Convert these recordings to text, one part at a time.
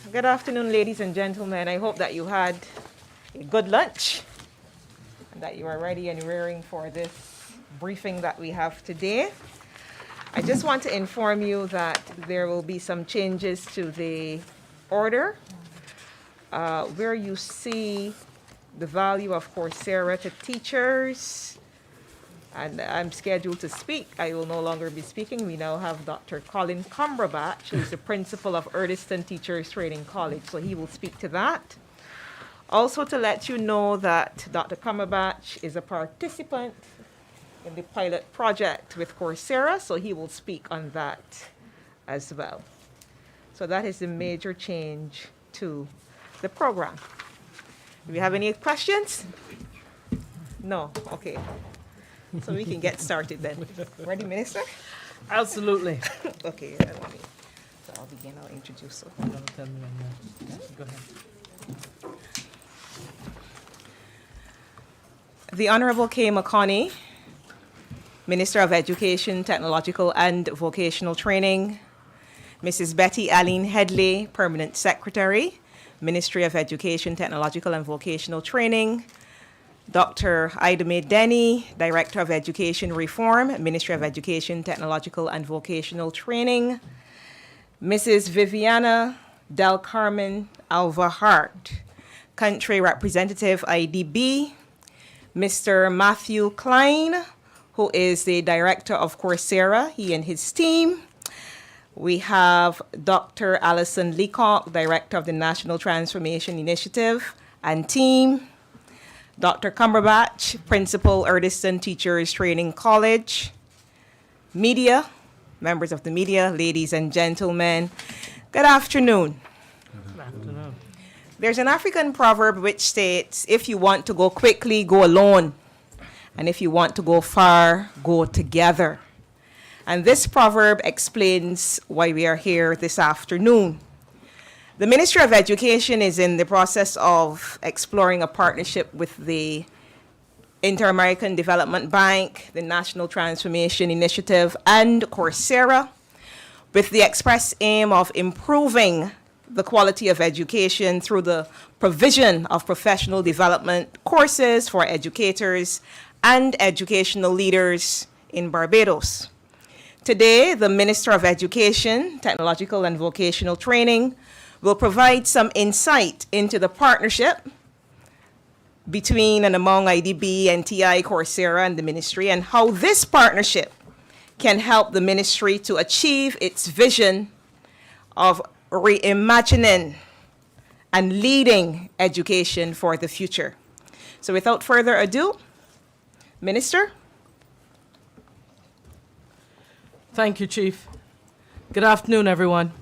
Good afternoon, ladies and gentlemen. I hope that you had a good lunch and that you are ready and rearing for this briefing that we have today. I just want to inform you that there will be some changes to the order where you see the value of Coursera to teachers. And I'm scheduled to speak. I will no longer be speaking. We now have Dr. Colin Cumberbatch, who is the principal of Earlston Teachers Training College, so he will speak to that. Also to let you know that Dr. Cumberbatch is a participant in the pilot project with Coursera, so he will speak on that as well. So that is the major change to the program. Do we have any questions? No? Okay. So we can get started then. Ready, Minister? Absolutely. Okay, so I'll begin, I'll introduce. So. Tell me when go ahead. The Honorable Kay McConney, Minister of Education, Technological and Vocational Training. Mrs. Betty Aline Headley, Permanent Secretary, Ministry of Education, Technological and Vocational Training. Dr. IDB NTi, Director of Education Reform, Ministry of Education, Technological and Vocational Training. Mrs. Viviana Del Carmen Alva Hart, Country Representative IDB. Mr. Matthew Klein, who is the Director of Coursera, he and his team. We have Dr. Alison Leacock, Director of the National Transformation Initiative and team. Dr. Cumberbatch, Principal, Earlston Teachers Training College. Media, members of the media, ladies and gentlemen, good afternoon. Good afternoon. There's an African proverb which states, if you want to go quickly, go alone. And if you want to go far, go together. And this proverb explains why we are here this afternoon. The Ministry of Education is in the process of exploring a partnership with the Inter-American Development Bank, the National Transformation Initiative, and Coursera, with the express aim of improving the quality of education through the provision of professional development courses for educators and educational leaders in Barbados. Today, the Minister of Education, Technological and Vocational Training will provide some insight into the partnership between and among IDB, NTi, Coursera, and the ministry, and how this partnership can help the ministry to achieve its vision of reimagining and leading education for the future. So without further ado, Minister. Thank you, Chief. Good afternoon, everyone.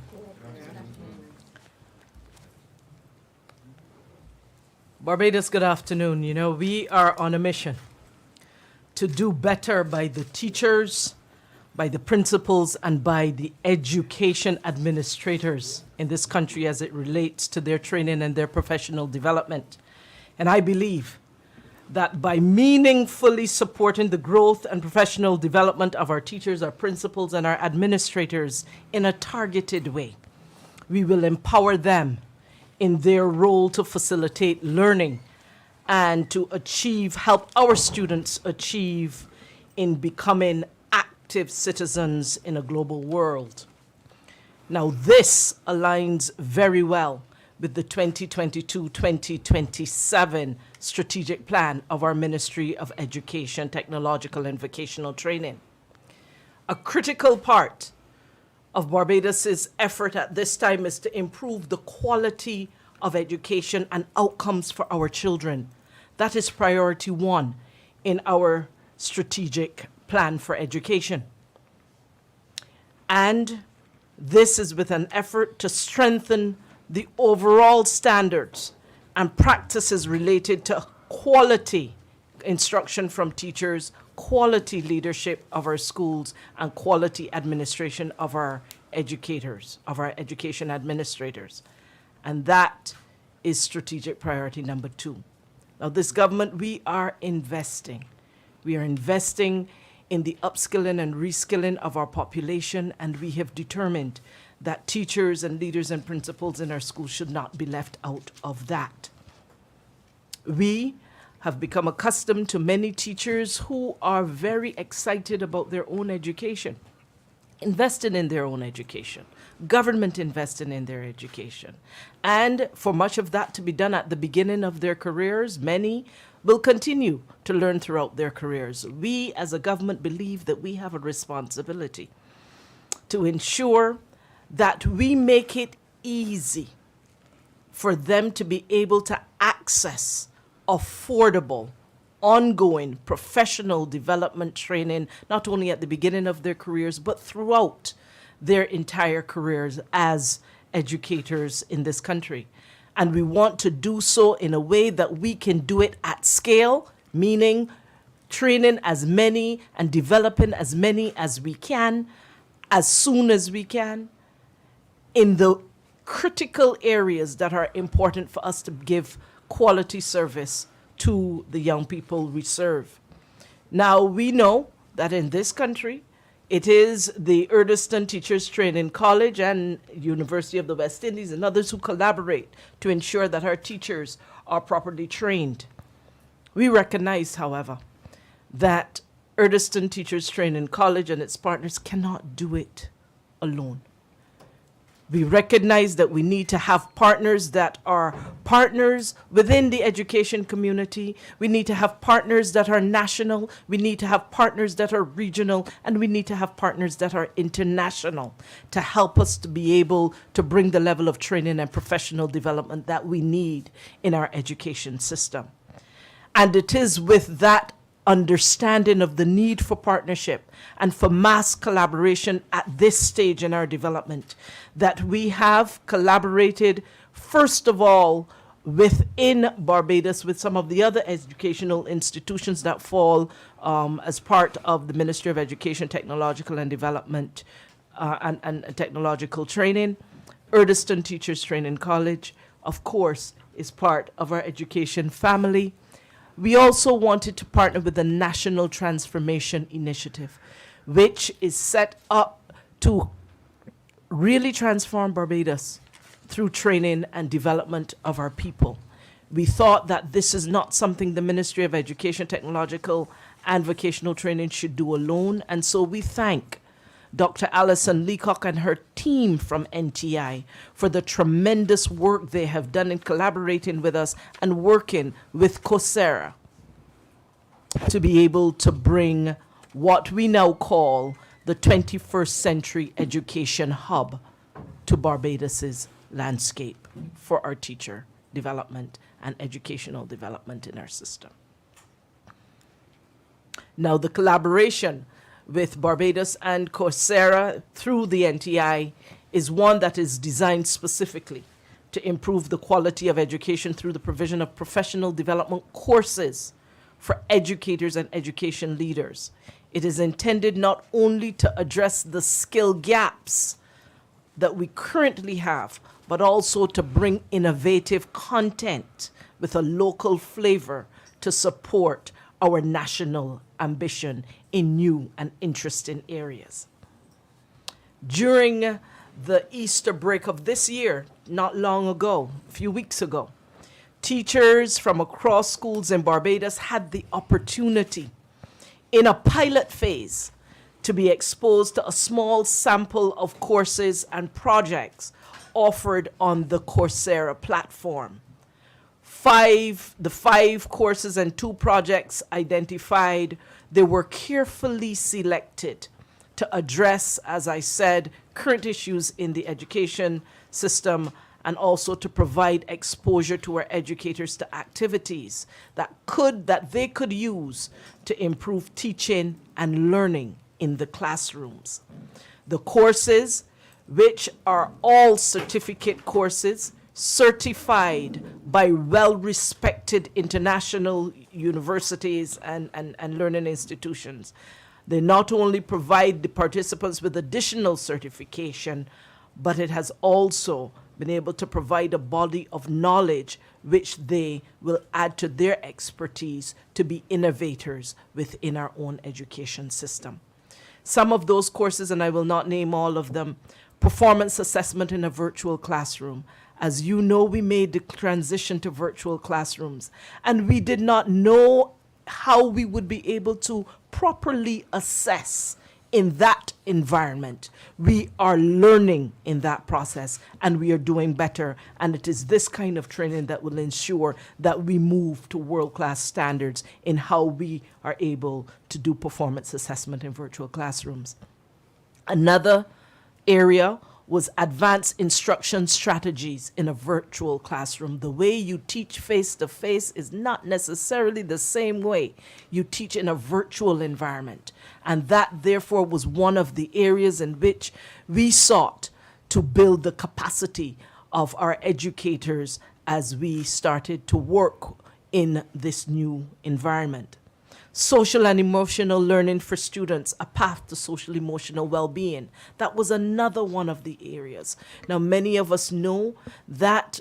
Barbados, good afternoon. You know, we are on a mission to do better by the teachers, by the principals, and by the education administrators in this country as it relates to their training and their professional development. And I believe that by meaningfully supporting the growth and professional development of our teachers, our principals, and our administrators in a targeted way, we will empower them in their role to facilitate learning and to help our students achieve in becoming active citizens in a global world. Now, this aligns very well with the 2022-2027 strategic plan of our Ministry of Education, Technological and Vocational Training. A critical part of Barbados's effort at this time is to improve the quality of education and outcomes for our children. That is priority one in our strategic plan for education. And this is with an effort to strengthen the overall standards and practices related to quality instruction from teachers, quality leadership of our schools, and quality administration of our educators, of our education administrators. And that is strategic priority number 2. Now, this government, we are investing. We are investing in the upskilling and reskilling of our population, and we have determined that teachers and leaders and principals in our schools should not be left out of that. We have become accustomed to many teachers who are very excited about their own education, invested in their own education, government investing in their education. And for much of that to be done at the beginning of their careers, many will continue to learn throughout their careers. We as a government believe that we have a responsibility to ensure that we make it easy for them to be able to access affordable, ongoing professional development training, not only at the beginning of their careers, but throughout their entire careers as educators in this country. And we want to do so in a way that we can do it at scale, meaning training as many and developing as many as we can, as soon as we can, in the critical areas that are important for us to give quality service to the young people we serve. Now, we know that in this country, it is the Urdeston Teachers Training College and University of the West Indies and others who collaborate to ensure that our teachers are properly trained. We recognize, however, that Urdeston Teachers Training College and its partners cannot do it alone. We recognize that we need to have partners that are partners within the education community. We need to have partners that are national. We need to have partners that are regional. And we need to have partners that are international to help us to be able to bring the level of training and professional development that we need in our education system. And it is with that understanding of the need for partnership and for mass collaboration at this stage in our development that we have collaborated, first of all, within Barbados with some of the other educational institutions that fall as part of the Ministry of Education, Technological and Development and Technological Training. Urdeston Teachers Training College, of course, is part of our education family. We also wanted to partner with the National Transformation Initiative, which is set up to really transform Barbados through training and development of our people. We thought that this is not something the Ministry of Education, Technological and Vocational Training should do alone, and so we thank Dr. Alison Leacock and her team from NTI for the tremendous work they have done in collaborating with us and working with Coursera to be able to bring what we now call the 21st Century Education Hub to Barbados's landscape for our teacher development and educational development in our system. Now, the collaboration with Barbados and Coursera through the NTI is one that is designed specifically to improve the quality of education through the provision of professional development courses for educators and education leaders. It is intended not only to address the skill gaps that we currently have, but also to bring innovative content with a local flavor to support our national ambition in new and interesting areas. During the Easter break of this year, not long ago, a few weeks ago, teachers from across schools in Barbados had the opportunity in a pilot phase to be exposed to a small sample of courses and projects offered on the Coursera platform. The five courses and 2 projects identified, they were carefully selected to address, as I said, current issues in the education system and also to provide exposure to our educators to activities that they could use to improve teaching and learning in the classrooms. The courses, which are all certificate courses, certified by well-respected international universities and learning institutions. They not only provide the participants with additional certification, but it has also been able to provide a body of knowledge which they will add to their expertise to be innovators within our own education system. Some of those courses, and I will not name all of them, Performance assessment in a virtual classroom. As you know, we made the transition to virtual classrooms, and we did not know how we would be able to properly assess in that environment. We are learning in that process, and we are doing better. And it is this kind of training that will ensure that we move to world-class standards in how we are able to do performance assessment in virtual classrooms. Another area was advanced instruction strategies in a virtual classroom. The way you teach face-to-face is not necessarily the same way you teach in a virtual environment. And that, therefore, was one of the areas in which we sought to build the capacity of our educators as we started to work in this new environment. Social and emotional learning for students, a path to social emotional well-being. That was another one of the areas. Now, many of us know that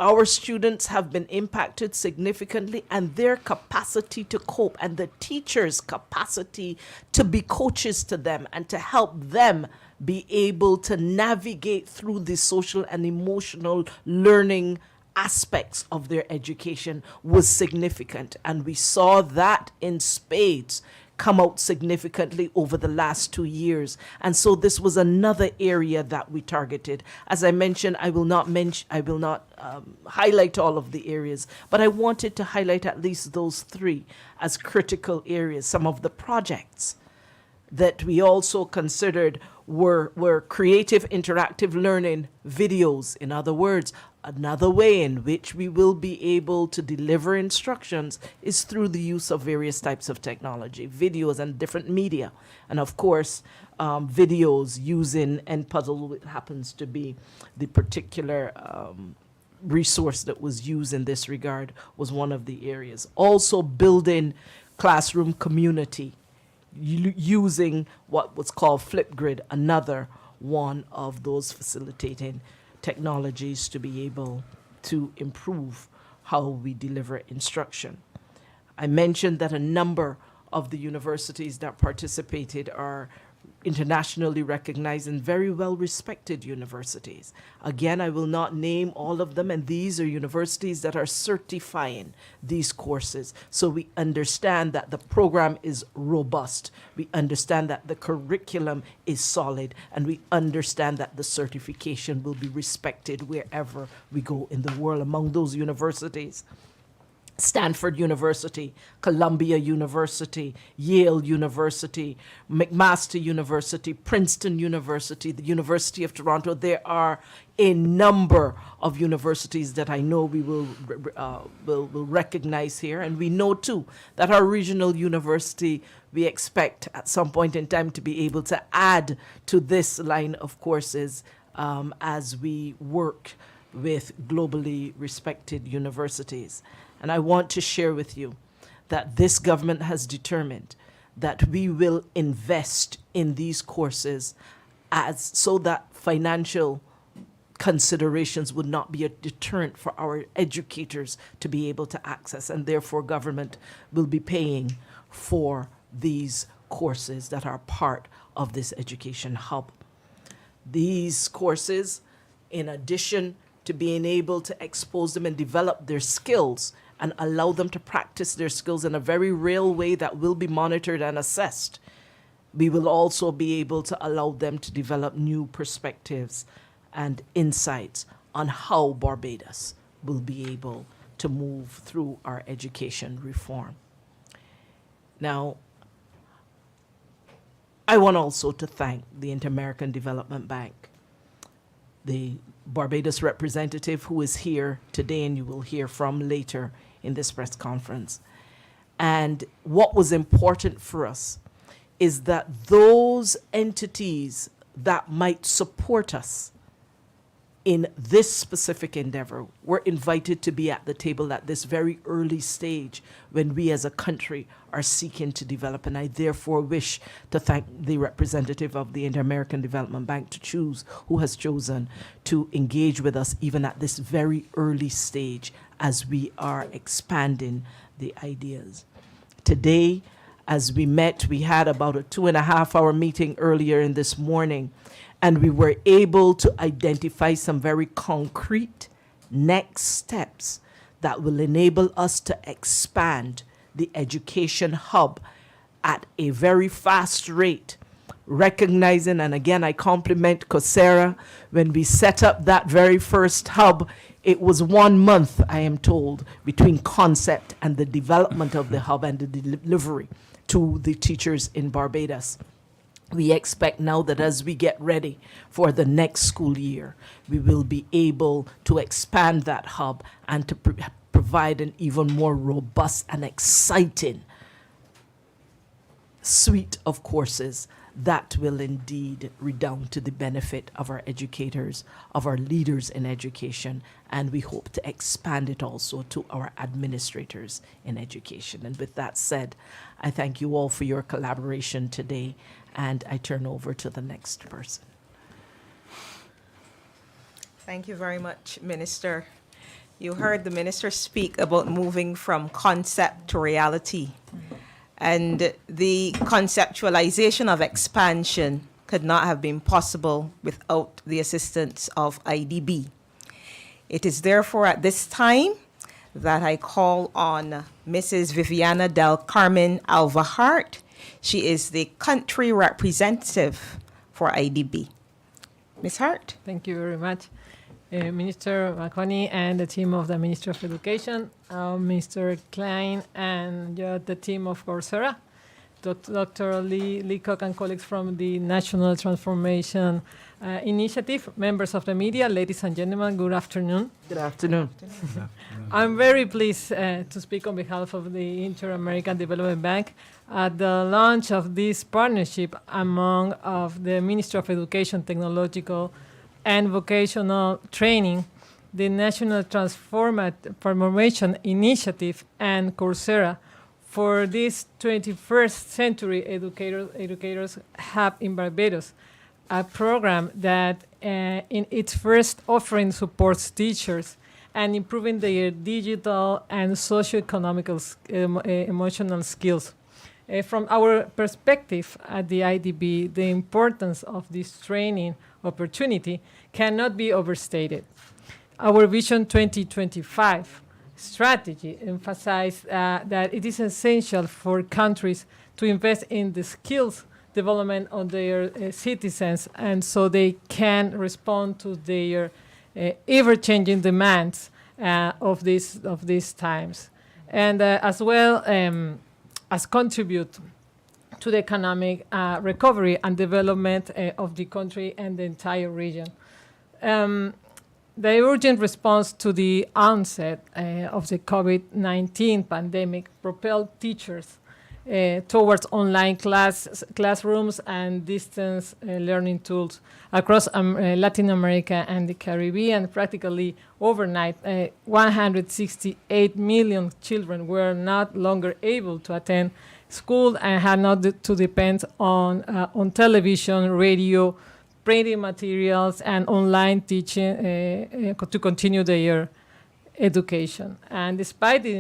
our students have been impacted significantly, and their capacity to cope and the teachers' capacity to be coaches to them and to help them be able to navigate through the social and emotional learning aspects of their education was significant. And we saw that in spades come out significantly over the last 2 years. And so this was another area that we targeted. As I mentioned, I will not highlight all of the areas, but I wanted to highlight at least those 3 as critical areas. Some of the projects that we also considered were creative interactive learning videos. In other words, another way in which we will be able to deliver instructions is through the use of various types of technology, videos and different media. And of course, videos using NPuzzle, which happens to be the particular resource that was used in this regard, was one of the areas. Also building classroom community, using what was called Flipgrid, another one of those facilitating technologies to be able to improve how we deliver instruction. I mentioned that a number of the universities that participated are internationally recognized and very well respected universities. Again, I will not name all of them, and these are universities that are certifying these courses. So we understand that the program is robust. We understand that the curriculum is solid, and we understand that the certification will be respected wherever we go in the world. Among those universities, Stanford University, Columbia University, Yale University, McMaster University, Princeton University, the University of Toronto. There are a number of universities that I know we will recognize here. And we know, too, that our regional university, we expect at some point in time to be able to add to this line of courses as we work with globally respected universities. And I want to share with you that this government has determined that we will invest in these courses so that financial considerations would not be a deterrent for our educators to be able to access, and therefore government will be paying for these courses that are part of this education hub. These courses, in addition to being able to expose them and develop their skills and allow them to practice their skills in a very real way that will be monitored and assessed, we will also be able to allow them to develop new perspectives and insights on how Barbados will be able to move through our education reform. Now, I want also to thank the Inter-American Development Bank, the Barbados representative who is here today and you will hear from later in this press conference. And what was important for us is that those entities that might support us in this specific endeavor were invited to be at the table at this very early stage when we as a country are seeking to develop. And I therefore wish to thank the representative of the Inter-American Development Bank who has chosen to engage with us even at this very early stage as we are expanding the ideas. Today, As we met, we had about a 2.5-hour meeting earlier in this morning, and we were able to identify some very concrete next steps that will enable us to expand the education hub at a very fast rate, recognizing, and again, I compliment Coursera, when we set up that very first hub, it was 1 month, I am told, between concept and the development of the hub and the delivery to the teachers in Barbados. We expect now that as we get ready for the next school year, we will be able to expand that hub and to provide an even more robust and exciting suite of courses that will indeed redound to the benefit of our educators, of our leaders in education, and we hope to expand it also to our administrators in education. And with that said, I thank you all for your collaboration today, and I turn over to the next person. Thank you very much, Minister. You heard the Minister speak about moving from concept to reality. And the conceptualization of expansion could not have been possible without the assistance of IDB. It is therefore at this time that I call on Mrs. Viviana del Carmen Alva Hart. She is the country representative for IDB. Ms. Hart. Thank you very much, Minister Marconi and the team of the Ministry of Education, Mr. Klein and the team of Coursera, Dr. Lee Leacock and colleagues from the National Transformation Initiative, members of the media, ladies and gentlemen, good afternoon. Good afternoon. I'm very pleased to speak on behalf of the Inter-American Development Bank at the launch of this partnership among of the Ministry of Education, Technological and Vocational Training, the National Transformation Initiative, and Coursera for this 21st Century Educators Hub in Barbados, a program that in its first offering supports teachers and improving their digital and socioeconomic emotional skills. From our perspective at the IDB, the importance of this training opportunity cannot be overstated. Our Vision 2025 strategy emphasized that it is essential for countries to invest in the skills development of their citizens, and so they can respond to their ever-changing demands of these times, and as well as contribute to the economic recovery and development of the country and the entire region. The urgent response to the onset of the COVID-19 pandemic propelled teachers towards online classrooms and distance learning tools across Latin America and the Caribbean. Practically overnight, 168 million children were not longer able to attend school and had not to depend on television, radio, printing materials, and online teaching to continue their education. And despite the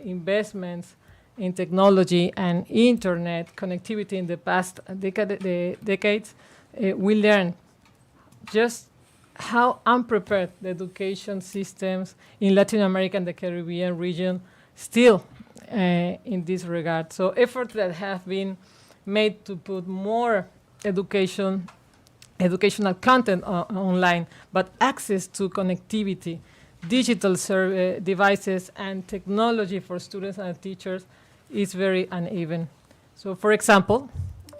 investments in technology and internet connectivity in the past decades, we learned just how unprepared the education systems in Latin America and the Caribbean region still in this regard. So efforts that have been made to put more educational content online, but access to connectivity, digital devices, and technology for students and teachers is very uneven. So, for example,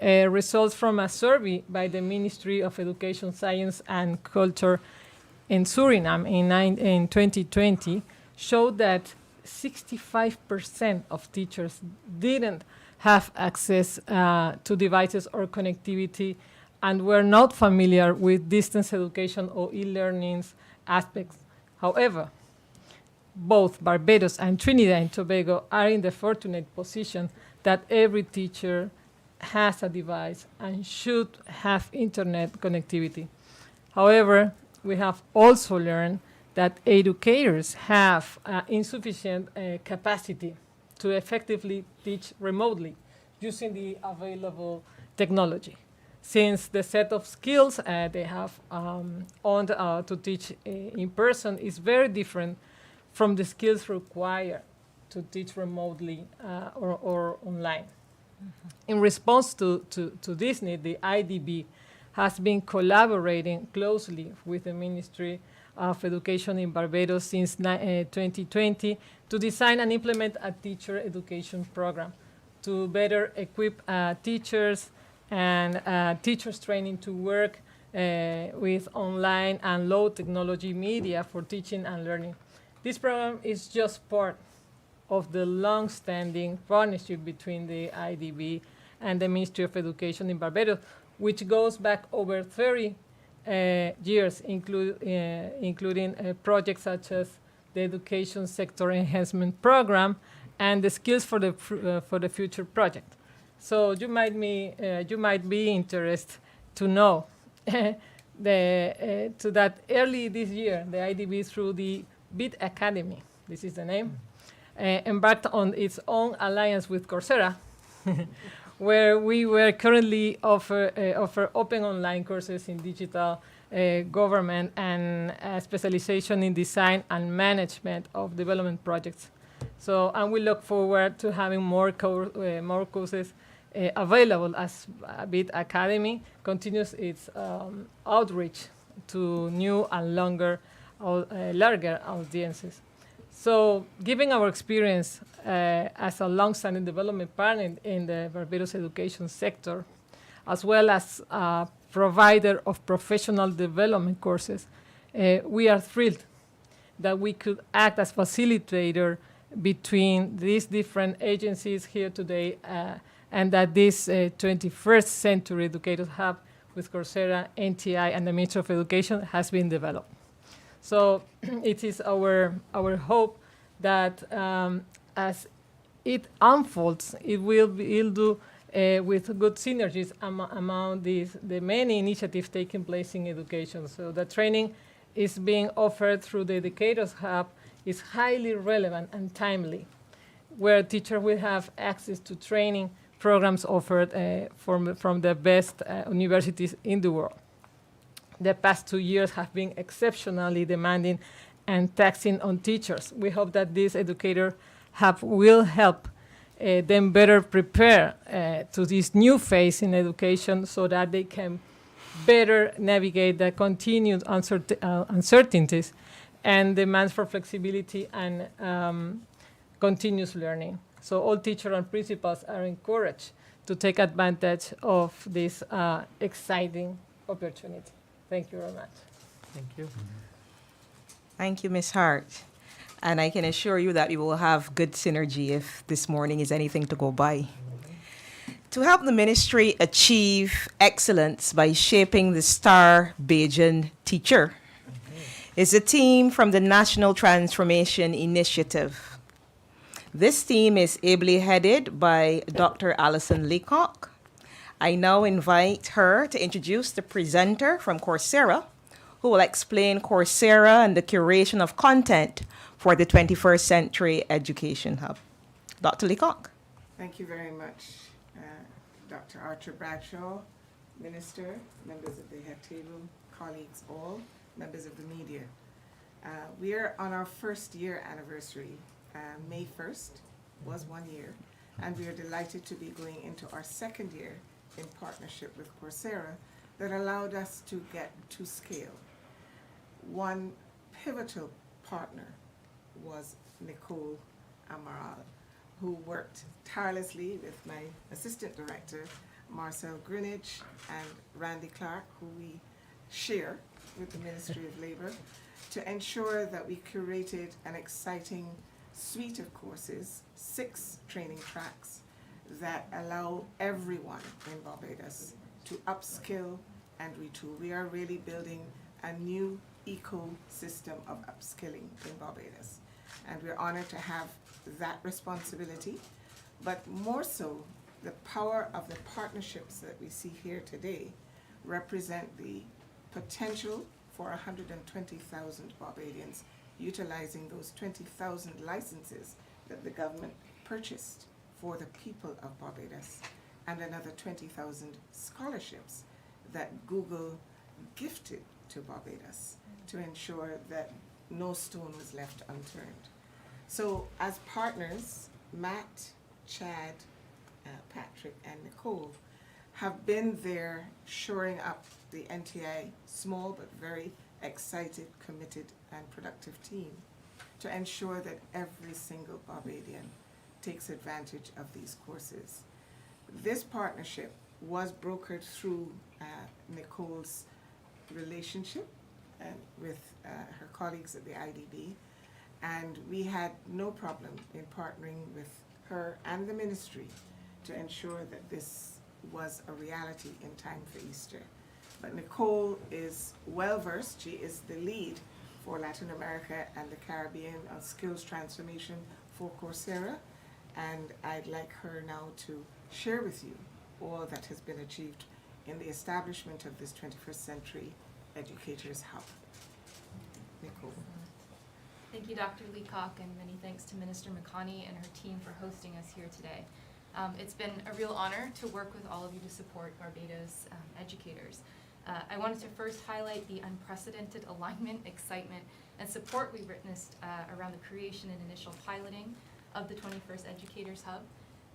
results from a survey by the Ministry of Education, Science, and Culture in Suriname in 2020 showed that 65% of teachers didn't have access to devices or connectivity and were not familiar with distance education or e-learning aspects. However, both Barbados and Trinidad and Tobago are in the fortunate position that every teacher has a device and should have internet connectivity. However, we have also learned that educators have insufficient capacity to effectively teach remotely using the available technology. Since the set of skills they have on to teach in person is very different from the skills required to teach remotely or online. In response to this need, the IDB has been collaborating closely with the Ministry of Education in Barbados since 2020 to design and implement a teacher education program to better equip teachers and teachers training to work with online and low technology media for teaching and learning. This program is just part of the long-standing partnership between the IDB and the Ministry of Education in Barbados, which goes back over 30 years, including projects such as the Education Sector Enhancement Program and the Skills for the Future project. So you might be interested to know that early this year, the IDB, through the BIT Academy, this is the name, embarked on its own alliance with Coursera, where we were currently offer open online courses in digital government and specialization in design and management of development projects. So, and we look forward to having more courses available as BIT Academy continues its outreach to new and larger audiences. So, given our experience as a long-standing development partner in the Barbados education sector, as well as a provider of professional development courses, we are thrilled that we could act as facilitator between these different agencies here today, and that this 21st century educators hub with Coursera, NTi, and the Ministry of Education has been developed. So it is our hope that as it unfolds, it'll do with good synergies among the many initiatives taking place in education. So the training is being offered through the Educators Hub is highly relevant and timely, where teachers will have access to training programs offered from the best universities in the world. The past 2 years have been exceptionally demanding and taxing on teachers. We hope that this Educator Hub will help them better prepare to this new phase in education so that they can better navigate the continued uncertainties and demands for flexibility and continuous learning. So all teachers and principals are encouraged to take advantage of this exciting opportunity. Thank you very much. Thank you. Thank you, Ms. Hart. And I can assure you that we will have good synergy if this morning is anything to go by. To help the ministry achieve excellence by shaping the star Bajan teacher is a team from the National Transformation Initiative. This team is ably headed by Dr. Alison Leacock. I now invite her to introduce the presenter from Coursera, who will explain Coursera and the curation of content for the 21st Century Education Hub. Dr. Leacock. Thank you very much, Dr. Archer Bradshaw, Minister, members of the head table, colleagues all, members of the media. We are on our first year anniversary. May 1st was 1 year, and we are delighted to be going into our second year in partnership with Coursera that allowed us to get to scale. One pivotal partner was Nicole Amaral, who worked tirelessly with my assistant director, Marcel Greenidge, and Randy Clark, who we share with the Ministry of Labor, to ensure that we curated an exciting suite of courses, 6 training tracks that allow everyone in Barbados to upskill and retool. We are really building a new ecosystem of upskilling in Barbados. And we're honored to have that responsibility, but more so, the power of the partnerships that we see here today represent the potential for 120,000 Barbadians utilizing those 20,000 licenses that the government purchased for the people of Barbados, and another 20,000 scholarships that Google gifted to Barbados to ensure that no stone was left unturned. So as partners, Matt, Chad, Patrick, and Nicole have been there shoring up the NTi small but very excited, committed, and productive team to ensure that every single Barbadian takes advantage of these courses. This partnership was brokered through Nicole's relationship with her colleagues at the IDB, and we had no problem in partnering with her and the ministry to ensure that this was a reality in time for Easter. But Nicole is well versed. She is the lead for Latin America and the Caribbean on skills transformation for Coursera, and I'd like her now to share with you all that has been achieved in the establishment of this 21st Century Educators Hub. Nicole. Thank you, Dr. Leacock, and many thanks to Minister McConney and her team for hosting us here today. It's been a real honor to work with all of you to support Barbados educators. I wanted to first highlight the unprecedented alignment, excitement, and support we witnessed around the creation and initial piloting of the 21st Educators Hub.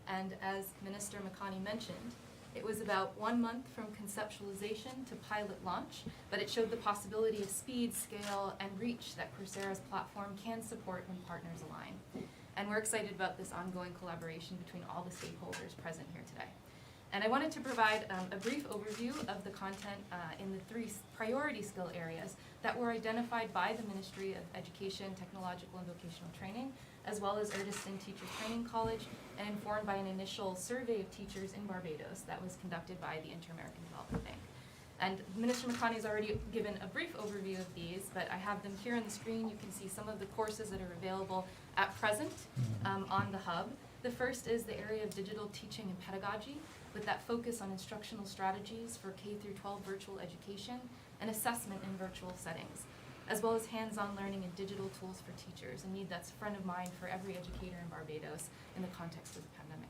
And as Minister McConney mentioned, it was about 1 month from conceptualization to pilot launch, but it showed the possibility of speed, scale, and reach that Coursera's platform can support when partners align. And we're excited about this ongoing collaboration between all the stakeholders present here today. And I wanted to provide a brief overview of the content in the 3 priority skill areas that were identified by the Ministry of Education, Technological and Vocational Training, as well as Erdeston Teacher Training College, and informed by an initial survey of teachers in Barbados that was conducted by the Inter-American Development Bank. And Minister McConney has already given a brief overview of these, but I have them here on the screen. You can see some of the courses that are available at present on the hub. The first is the area of digital teaching and pedagogy, with that focus on instructional strategies for K-12 virtual education and assessment in virtual settings, as well as hands-on learning and digital tools for teachers, a need that's front of mind for every educator in Barbados in the context of the pandemic.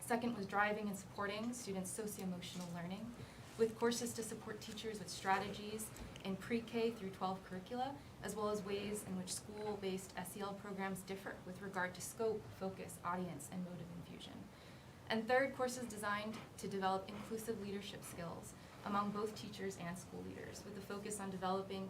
Second was driving and supporting students' socio-emotional learning, with courses to support teachers with strategies in pre-K through 12 curricula, as well as ways in which school-based SEL programs differ with regard to scope, focus, audience, and mode of infusion. And third, courses designed to develop inclusive leadership skills among both teachers and school leaders, with a focus on developing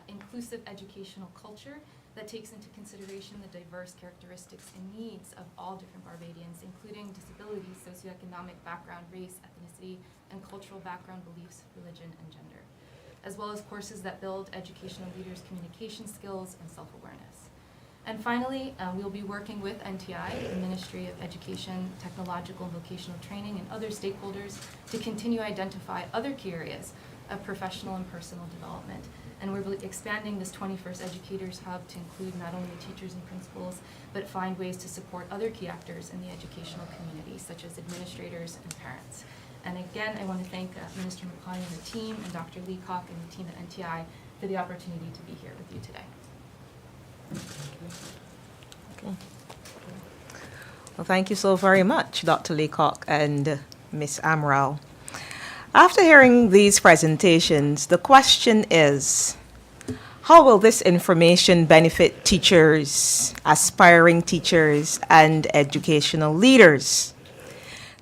inclusive educational culture that takes into consideration the diverse characteristics and needs of all different Barbadians, including disabilities, socioeconomic background, race, ethnicity, and cultural background, beliefs, religion, and gender, as well as courses that build educational leaders' communication skills and self-awareness. And finally, we'll be working with NTi, the Ministry of Education, Technological and Vocational Training, and other stakeholders to continue to identify other key areas of professional and personal development. And we're really expanding this 21st Educators Hub to include not only teachers and principals, but find ways to support other key actors in the educational community, such as administrators and parents. And again, I want to thank Minister McConney and the team, and Dr. Leacock and the team at NTi for the opportunity to be here with you today. Okay. Well, thank you so very much, Dr. Leacock and Ms. Amaral. After hearing these presentations, the question is, how will this information benefit teachers, aspiring teachers, and educational leaders?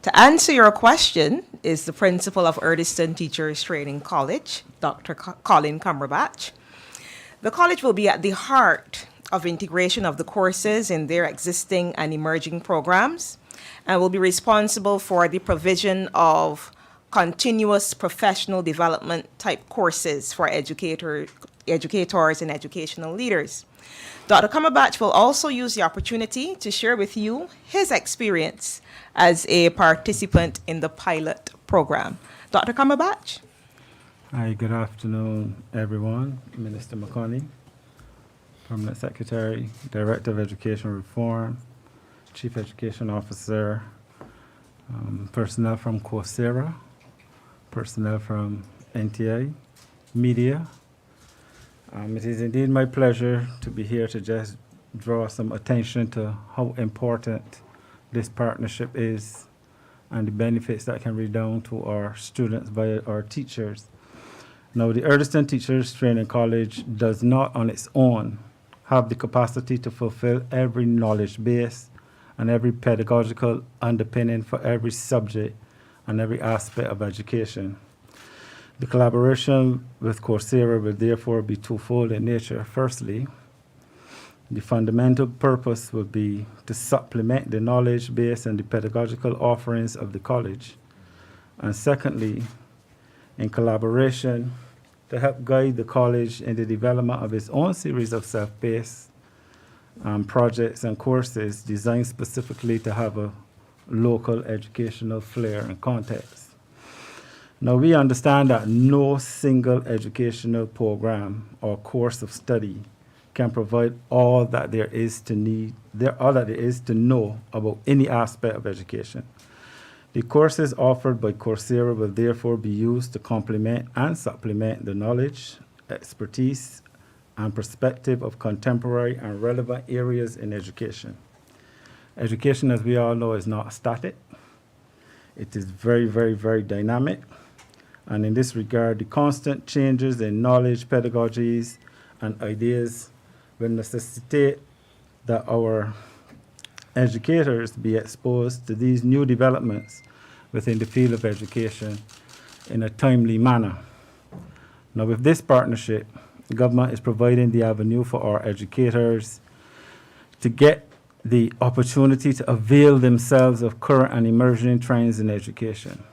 To answer your question is the principal of Erdeston Teachers Training College, Dr. Colin Cumberbatch. The college will be at the heart of integration of the courses in their existing and emerging programs, and will be responsible for the provision of continuous professional development type courses for educators and educational leaders. Dr. Cumberbatch will also use the opportunity to share with you his experience as a participant in the pilot program. Dr. Cumberbatch? Hi, good afternoon, everyone. Minister McConney, Permanent Secretary, Director of Education Reform, Chief Education Officer, personnel from Coursera, personnel from NTi, media. It is indeed my pleasure to be here to just draw some attention to how important this partnership is and the benefits that can redound to our students by our teachers. Now, the Earlston Teachers Training College does not on its own have the capacity to fulfill every knowledge base and every pedagogical underpinning for every subject and every aspect of education. The collaboration with Coursera will therefore be twofold in nature. Firstly, the fundamental purpose will be to supplement the knowledge base and the pedagogical offerings of the college. And secondly, in collaboration, to help guide the college in the development of its own series of self-paced projects and courses designed specifically to have a local educational flair and context. Now, we understand that no single educational program or course of study can provide all that there is to know about any aspect of education. The courses offered by Coursera will therefore be used to complement and supplement the knowledge, expertise, and perspective of contemporary and relevant areas in education. Education, as we all know, is not static. It is very, very, very dynamic. And in this regard, the constant changes in knowledge, pedagogies, and ideas will necessitate that our educators be exposed to these new developments within the field of education in a timely manner. Now, with this partnership, the government is providing the avenue for our educators to get the opportunity to avail themselves of current and emerging trends in education.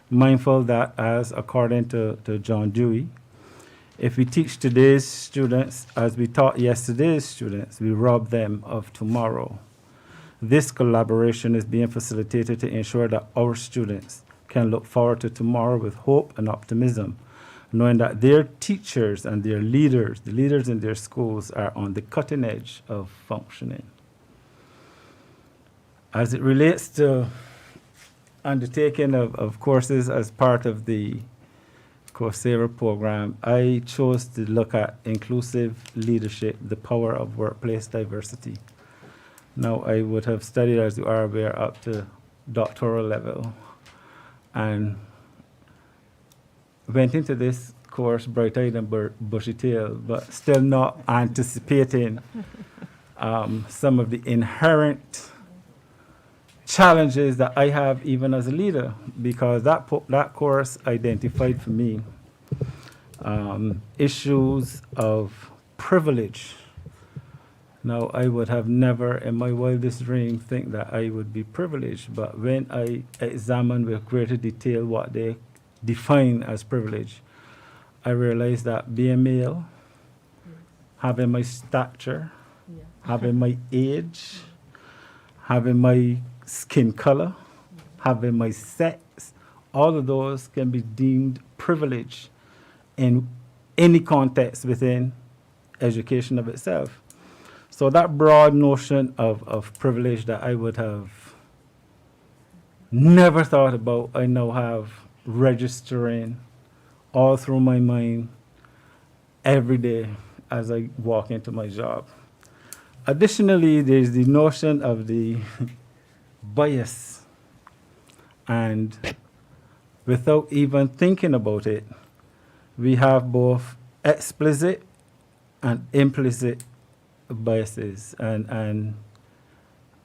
Mindful that, as according to John Dewey, if we teach today's students as we taught yesterday's students, we rob them of tomorrow. This collaboration is being facilitated to ensure that our students can look forward to tomorrow with hope and optimism, knowing that their teachers and their leaders, the leaders in their schools, are on the cutting edge of functioning. As it relates to undertaking of courses as part of the Coursera program, I chose to look at inclusive leadership, the power of workplace diversity. Now, I would have studied, as you are aware, up to doctoral level, and went into this course bright-eyed and bushy-tailed, but still not anticipating some of the inherent challenges that I have even as a leader, because that course identified for me issues of privilege. Now, I would have never in my wildest dream think that I would be privileged, but when I examined with greater detail what they define as privilege, I realized that being male, having my stature, having my age, having my skin color, having my sex, all of those can be deemed privilege in any context within education of itself. So that broad notion of privilege that I would have never thought about, I now have registering all through my mind every day as I walk into my job. Additionally, there's the notion of the bias, and without even thinking about it, we have both explicit and implicit biases, and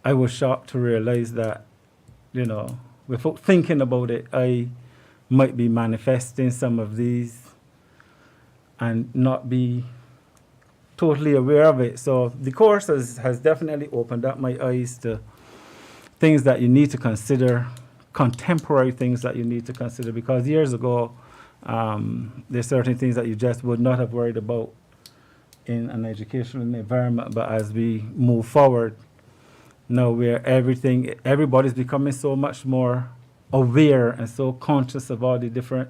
I was shocked to realize that, without thinking about it, I might be manifesting some of these and not be totally aware of it. So the course has definitely opened up my eyes to things that you need to consider, contemporary things that you need to consider, because years ago, there's certain things that you just would not have worried about in an educational environment. But as we move forward, now where everybody's becoming so much more aware and so conscious of all the different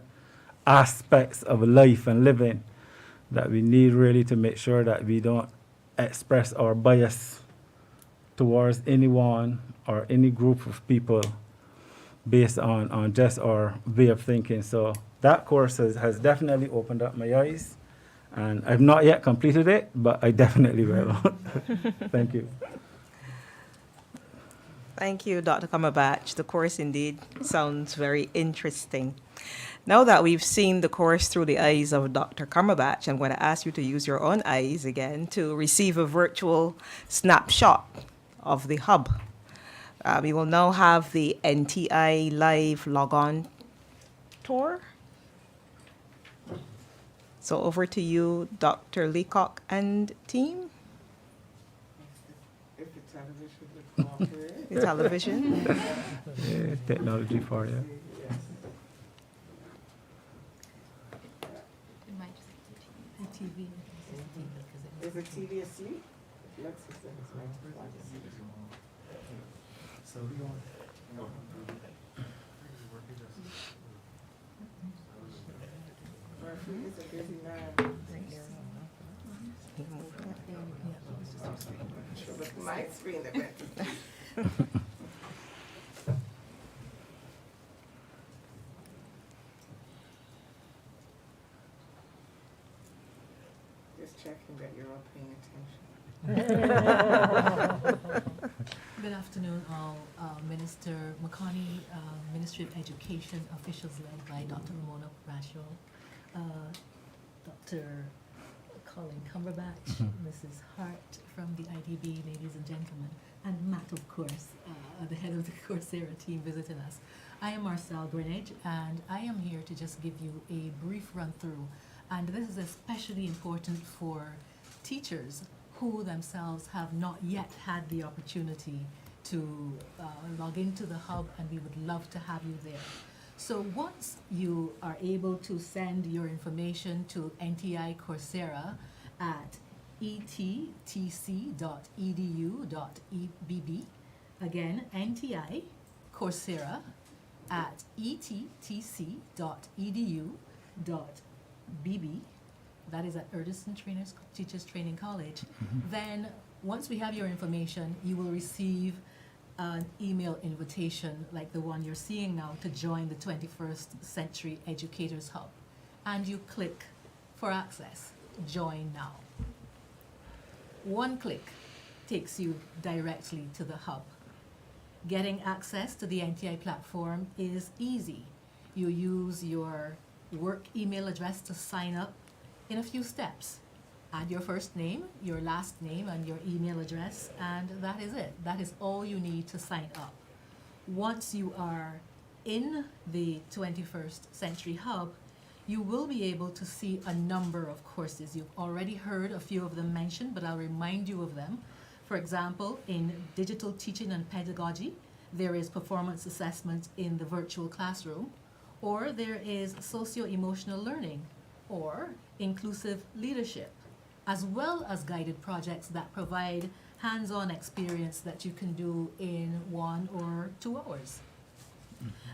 aspects of life and living, that we need really to make sure that we don't express our bias towards anyone or any group of people based on just our way of thinking. So that course has definitely opened up my eyes, and I've not yet completed it, but I definitely will. Thank you. Thank you, Dr. Cumberbatch. The course indeed sounds very interesting. Now that we've seen the course through the eyes of Dr. Cumberbatch, I'm going to ask you to use your own eyes again to receive a virtual snapshot of the hub. We will now have the NTi Live Logon tour. So over to you, Dr. Leacock and team. If the television would cooperate. The television. Yeah, technology for you. Yes. It might just be TV. Is the TV asleep? Let's see. Murphy is a busy man. With my screen that went. Just checking that you're all paying attention. Good afternoon, all. Minister McConney, Ministry of Education, officials led by Dr. Ramona Brashaw, Dr. Colin Cumberbatch, Mrs. Hart from the IDB, ladies and gentlemen, and Matt, of course, the head of the Coursera team visiting us. I am Marcel Greenidge, and I am here to just give you a brief run through. And this is especially important for teachers who themselves have not yet had the opportunity to log into the hub, and we would love to have you there. So once you are able to send your information to NTi Coursera at ettc.edu.ebb, again, NTi Coursera at ettc.edu.bb, that is at Erdison Teachers Training College, then once we have your information, you will receive an email invitation like the one you're seeing now to join the 21st Century Educators Hub. And you click for access, join now. One click takes you directly to the hub. Getting access to the NTi platform is easy. You use your work email address to sign up in a few steps. Add your first name, your last name, and your email address, and that is it. That is all you need to sign up. Once you are in the 21st Century Hub, you will be able to see a number of courses. You've already heard a few of them mentioned, but I'll remind you of them. For example, in digital teaching and pedagogy, there is performance assessment in the virtual classroom, or there is socio-emotional learning, or inclusive leadership, as well as guided projects that provide hands-on experience that you can do in 1 or 2 hours.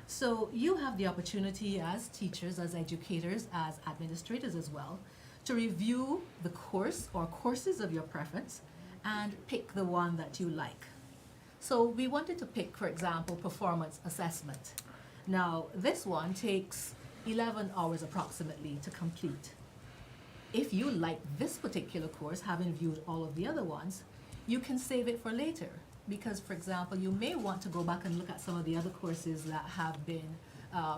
So you have the opportunity as teachers, as educators, as administrators as well, to review the course or courses of your preference and pick the one that you like. So we wanted to pick, for example, performance assessment. Now, this one takes 11 hours approximately to complete. If you like this particular course, having viewed all of the other ones, you can save it for later. Because, for example, you may want to go back and look at some of the other courses that have been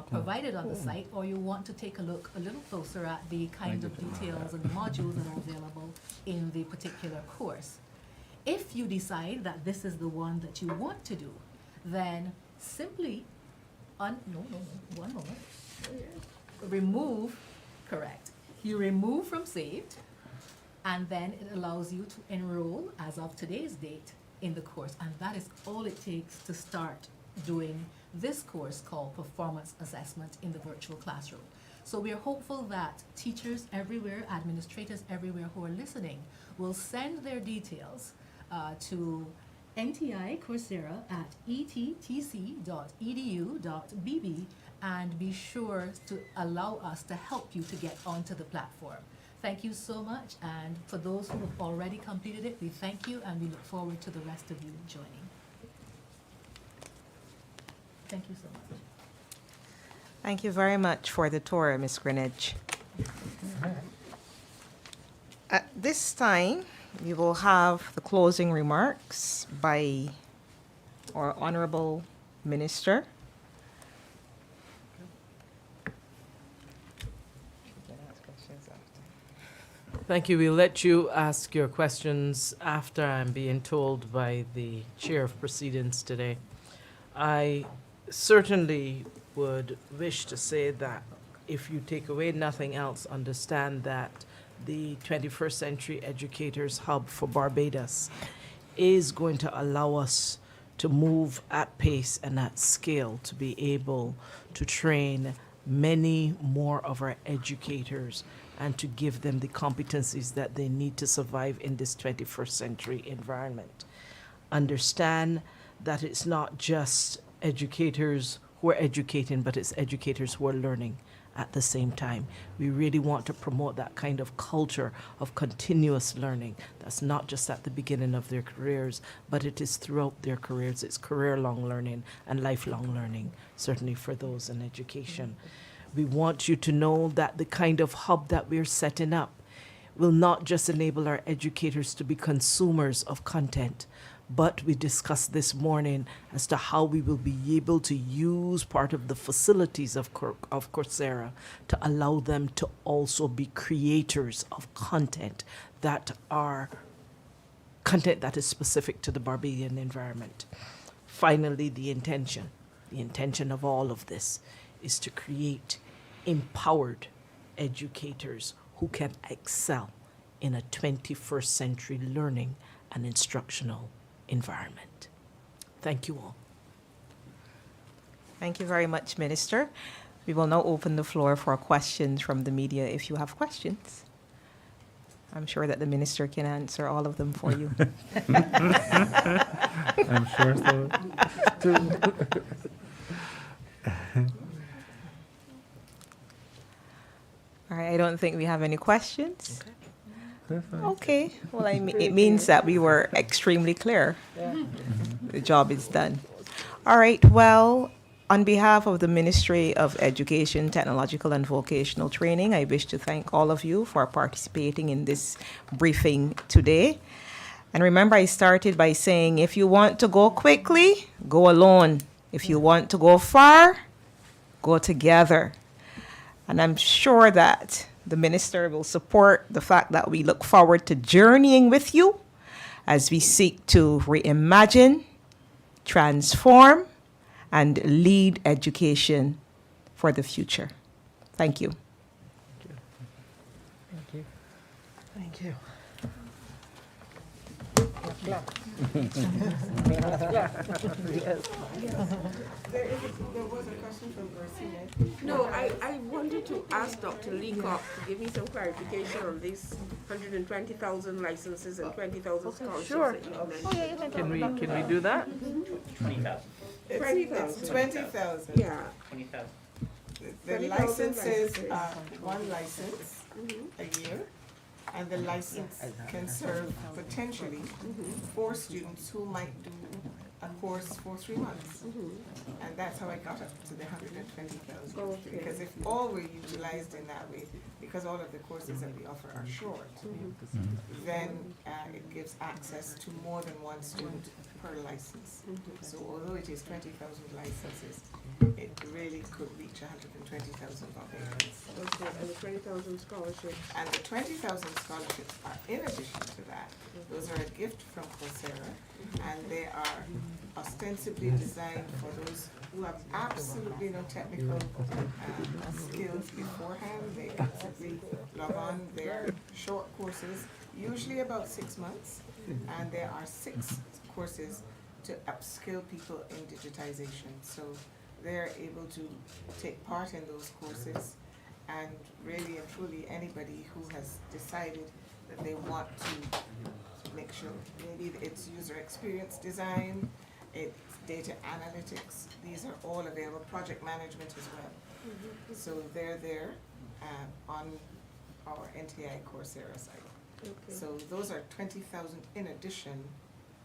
provided on the site, or you want to take a look a little closer at the kind of details and the modules that are available in the particular course. If you decide that this is the one that you want to do, then simply, one moment, remove, correct. You remove from saved, and then it allows you to enroll as of today's date in the course. And that is all it takes to start doing this course called Performance Assessment in the Virtual Classroom. So we are hopeful that teachers everywhere, administrators everywhere who are listening will send their details to NTi Coursera at ettc.edu.bb, and be sure to allow us to help you to get onto the platform. Thank you so much, and for those who have already completed it, we thank you and we look forward to the rest of you joining. Thank you so much. Thank you very much for the tour, Ms. Greenidge. At this time, we will have the closing remarks by our Honorable Minister. Thank you. We'll let you ask your questions after I'm being told by the chair of proceedings today. I certainly would wish to say that if you take away nothing else, understand that the 21st Century Educators Hub for Barbados is going to allow us to move at pace and at scale to be able to train many more of our educators and to give them the competencies that they need to survive in this 21st century environment. Understand that it's not just educators who are educating, but it's educators who are learning at the same time. We really want to promote that kind of culture of continuous learning. That's not just at the beginning of their careers, but it is throughout their careers. It's career-long learning and lifelong learning, certainly for those in education. We want you to know that the kind of hub that we're setting up will not just enable our educators to be consumers of content, but we discussed this morning as to how we will be able to use part of the facilities of Coursera to allow them to also be creators of content that is specific to the Barbadian environment. Finally, the intention of all of this is to create empowered educators who can excel in a 21st century learning and instructional environment. Thank you all. Thank you very much, Minister. We will now open the floor for questions from the media if you have questions. I'm sure that the Minister can answer all of them for you. I'm sure so, too. All right, I don't think we have any questions. Perfect. Okay, well, it means that we were extremely clear. The job is done. All right, well, on behalf of the Ministry of Education, Technological and Vocational Training, I wish to thank all of you for participating in this briefing today. And remember, I started by saying, if you want to go quickly, go alone. If you want to go far, go together. And I'm sure that the Minister will support the fact that we look forward to journeying with you as we seek to reimagine, transform, and lead education for the future. Thank you. Thank you. Thank you. There was a question from Garcia. No, I wanted to ask Dr. Leacock to give me some clarification on this 120,000 licenses and 20,000 scholarships. Sure. That you mentioned. Can we do that? 20,000. 20,000. Yeah. 20,000. The 20,000 licenses licenses. are one license a year, and the license can serve potentially 4 students who might do a course for 3 months. And that's how I got up to the 120,000. Okay. Because if all were utilized in that way, because all of the courses that we offer are short, then it gives access to more than 1 student per license. So although it is 20,000 licenses, it really could reach 120,000 Barbadians. Okay, and the 20,000 scholarships. And the 20,000 scholarships are in addition to that. Those are a gift from Coursera, and they are ostensibly designed for those who have absolutely no technical skills beforehand. They can simply log on their short courses, usually about 6 months, and there are 6 courses to upskill people in digitization. So they're able to take part in those courses, and really and truly anybody who has decided that they want to make sure, maybe it's user experience design, it's data analytics, these are all available, project management as well. So they're there on our NTi Coursera site. Okay. So those are 20,000 in addition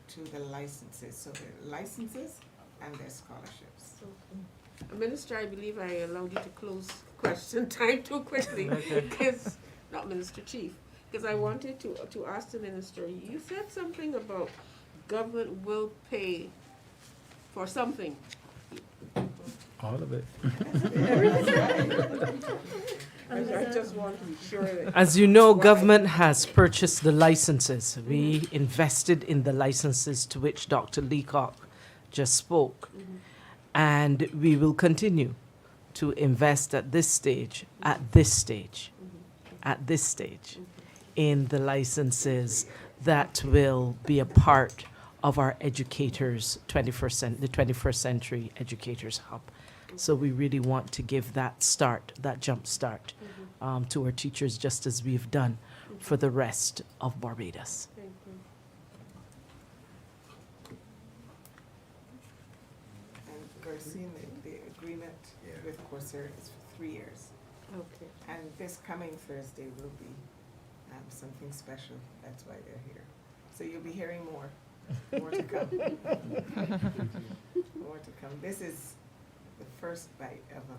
to the licenses. So they're licenses and their scholarships. Minister, I believe I allowed you to close question time too quickly, because, not Minister Chief, because I wanted to ask the Minister, you said something about government will pay for something. All of it. I just want to be sure that. As you know, government has purchased the licenses. We invested in the licenses to which Dr. Leacock just spoke. And we will continue to invest at this stage, in the licenses that will be a part of our educators, the 21st Century Educators Hub. So we really want to give that start, that jump start, to our teachers, just as we've done for the rest of Barbados. Thank you. And Garcine, the agreement with Coursera is for 3 years. Okay. And this coming Thursday will be something special. That's why they're here. So you'll be hearing more. More to come. More to come. This is the first bite of a